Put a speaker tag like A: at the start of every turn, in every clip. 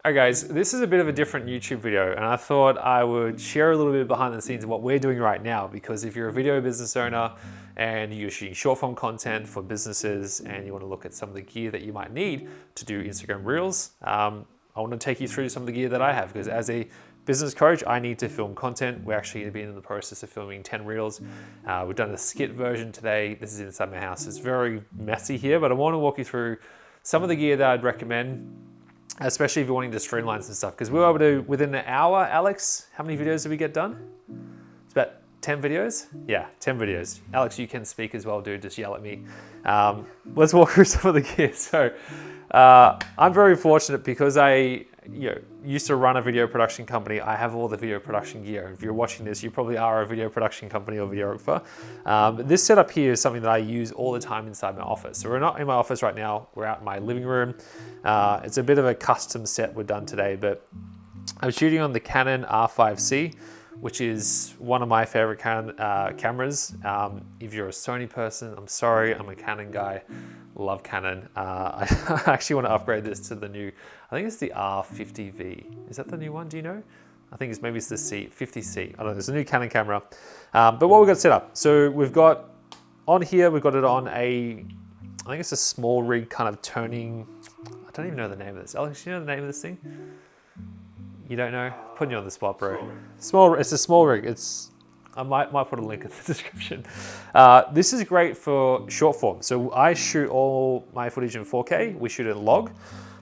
A: Alright guys, this is a bit of a different YouTube video, and I thought I would share a little bit behind the scenes of what we're doing right now, because if you're a video business owner and you're shooting short form content for businesses and you want to look at some of the gear that you might need to do Instagram Reels, I want to take you through some of the gear that I have, because as a business coach, I need to film content. We're actually going to be in the process of filming 10 Reels. We've done a skit version today. This is inside my house. It's very messy here, but I want to walk you through some of the gear that I'd recommend, especially if you're wanting to streamline some stuff, because we were able to, within an hour, Alex, how many videos did we get done? It's about 10 videos? Yeah, 10 videos. Alex, you can speak as well, dude, just yell at me. Let's walk through some of the gear. So I'm very fortunate because I used to run a video production company. I have all the video production gear. If you're watching this, you probably are a video production company or videographer. But this setup here is something that I use all the time inside my office. So we're not in my office right now. We're out in my living room. It's a bit of a custom set we've done today, but I'm shooting on the Canon R5C, which is one of my favorite cameras. If you're a Sony person, I'm sorry, I'm a Canon guy. Love Canon. I actually want to upgrade this to the new, I think it's the R50V. Is that the new one? Do you know? I think it's maybe it's the C50C. I don't know. There's a new Canon camera. But what we've got set up. So we've got on here, we've got it on I think it's a small rig kind of turning. I don't even know the name of this. Alex, do you know the name of this thing? You don't know? Putting you on the spot, bro. It's a small rig. I might put a link in the description. This is great for short form. So I shoot all my footage in 4K. We shoot it in log,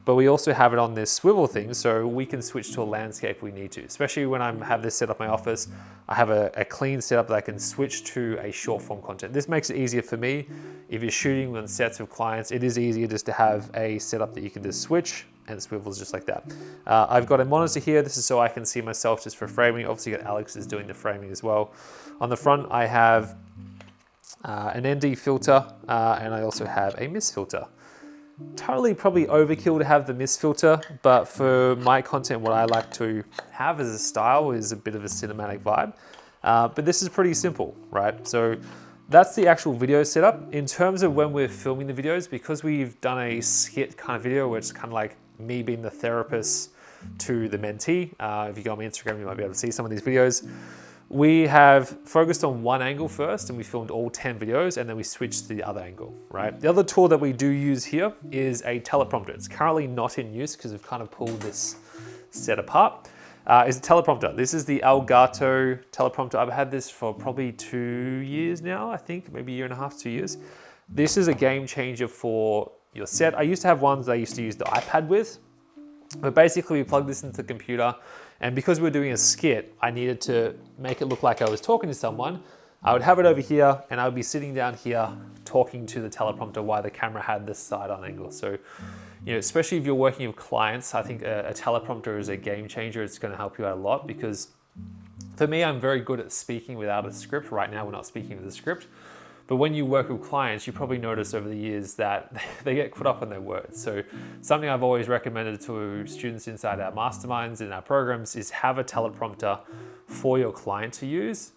A: but we also have it on this swivel thing, so we can switch to a landscape if we need to. Especially when I have this set up in my office, I have a clean setup that I can switch to a short form content. This makes it easier for me. If you're shooting on sets of clients, it is easier just to have a setup that you can just switch and swivels just like that. I've got a monitor here. This is so I can see myself just for framing. Obviously, got Alex is doing the framing as well. On the front, I have an ND filter, and I also have a mist filter. Totally probably overkill to have the mist filter, but for my content, what I like to have as a style is a bit of a cinematic vibe. But this is pretty simple, right? So that's the actual video setup. In terms of when we're filming the videos, because we've done a skit kind of video where it's kind of like me being the therapist to the mentee. If you go on my Instagram, you might be able to see some of these videos. We have focused on one angle first, and we filmed all 10 videos, and then we switched to the other angle, right? The other tool that we do use here is a teleprompter. It's currently not in use because we've kind of pulled this set apart. Is a teleprompter. This is the Elgato teleprompter. I've had this for probably 2 years now, I think, maybe a year and a half, 2 years. This is a game changer for your set. I used to have ones that I used to use the iPad with, but basically we plug this into the computer, and because we're doing a skit, I needed to make it look like I was talking to someone. I would have it over here, and I would be sitting down here talking to the teleprompter while the camera had this side-on angle. So, especially if you're working with clients, I think a teleprompter is a game changer. It's going to help you out a lot, because for me, I'm very good at speaking without a script. Right now, we're not speaking with a script. But when you work with clients, you probably notice over the years that they get caught up on their words. So something I've always recommended to students inside our masterminds and our programs is have a teleprompter for your client to use.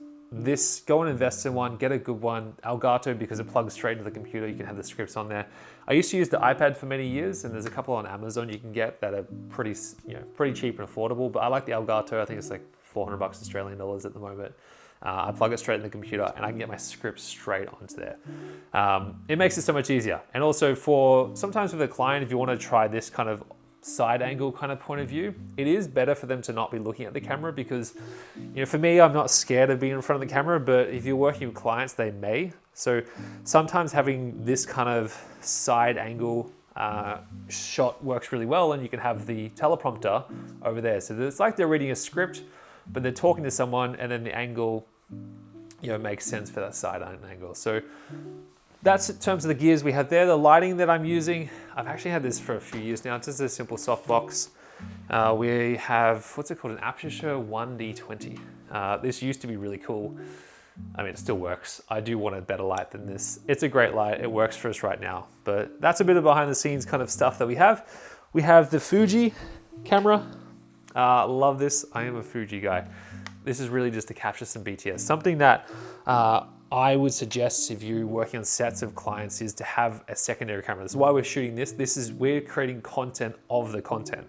A: Go and invest in one, get a good one. Elgato, because it plugs straight into the computer, you can have the scripts on there. I used to use the iPad for many years, and there's a couple on Amazon you can get that are pretty cheap and affordable, but I like the Elgato. I think it's like 400 bucks Australian dollars at the moment. I plug it straight in the computer, and I can get my scripts straight onto there. It makes it so much easier. And also sometimes with a client, if you want to try this kind of side angle kind of point of view, it is better for them to not be looking at the camera, because for me, I'm not scared of being in front of the camera, but if you're working with clients, they may. So sometimes having this kind of side angle shot works really well, and you can have the teleprompter over there. So it's like they're reading a script, but they're talking to someone, and then the angle makes sense for that side angle. So that's in terms of the gears we have there. The lighting that I'm using, I've actually had this for a few years now. It's just a simple softbox. We have, what's it called? An Aperture 1D20. This used to be really cool. I mean, it still works. I do want a better light than this. It's a great light. It works for us right now. But that's a bit of behind the scenes kind of stuff that we have. We have the Fuji camera. Love this. I am a Fuji guy. This is really just to capture some BTS. Something that I would suggest if you're working on sets of clients is to have a secondary camera. This is why we're shooting this. We're creating content of the content.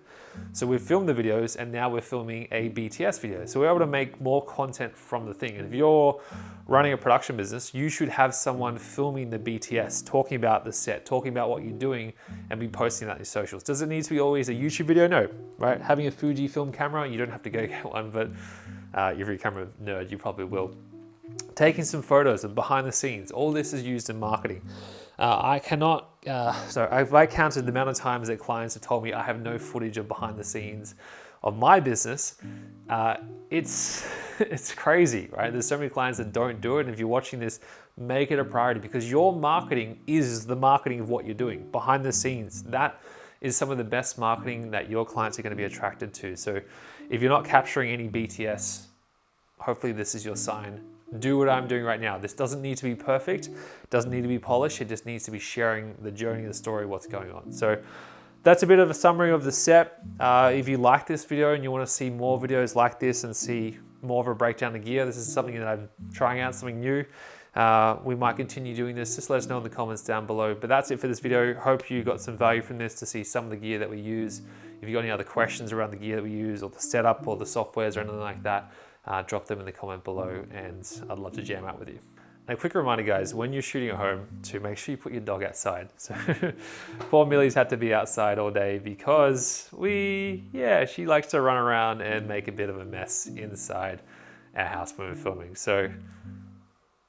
A: So we've filmed the videos and now we're filming a BTS video. So we're able to make more content from the thing. And if you're running a production business, you should have someone filming the BTS, talking about the set, talking about what you're doing, and be posting that in your socials. Does it need to be always a YouTube video? No, right? Having a Fujifilm camera, you don't have to go get one, but if you're a camera nerd, you probably will. Taking some photos of behind the scenes, all this is used in marketing. I counted the amount of times that clients have told me I have no footage of behind the scenes of my business, it's crazy, right? There's so many clients that don't do it. And if you're watching this, make it a priority, because your marketing is the marketing of what you're doing behind the scenes. That is some of the best marketing that your clients are going to be attracted to. So if you're not capturing any BTS, hopefully this is your sign. Do what I'm doing right now. This doesn't need to be perfect, doesn't need to be polished. It just needs to be sharing the journey, the story, what's going on. So that's a bit of a summary of the set. If you like this video and you want to see more videos like this and see more of a breakdown of gear, this is something that I'm trying out, something new. We might continue doing this. Just let us know in the comments down below. But that's it for this video. Hope you got some value from this to see some of the gear that we use. If you got any other questions around the gear that we use, or the setup, or the softwares, or anything like that, drop them in the comment below and I'd love to jam out with you. And a quick reminder, guys, when you're shooting at home, to make sure you put your dog outside. So poor Millie's had to be outside all day because she likes to run around and make a bit of a mess inside our house when we're filming. So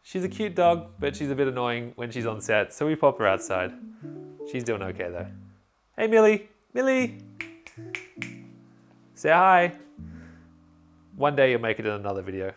A: she's a cute dog, but she's a bit annoying when she's on set. So we pop her outside. She's doing okay though. Hey, Millie, Millie, say hi. One day you'll make it in another video.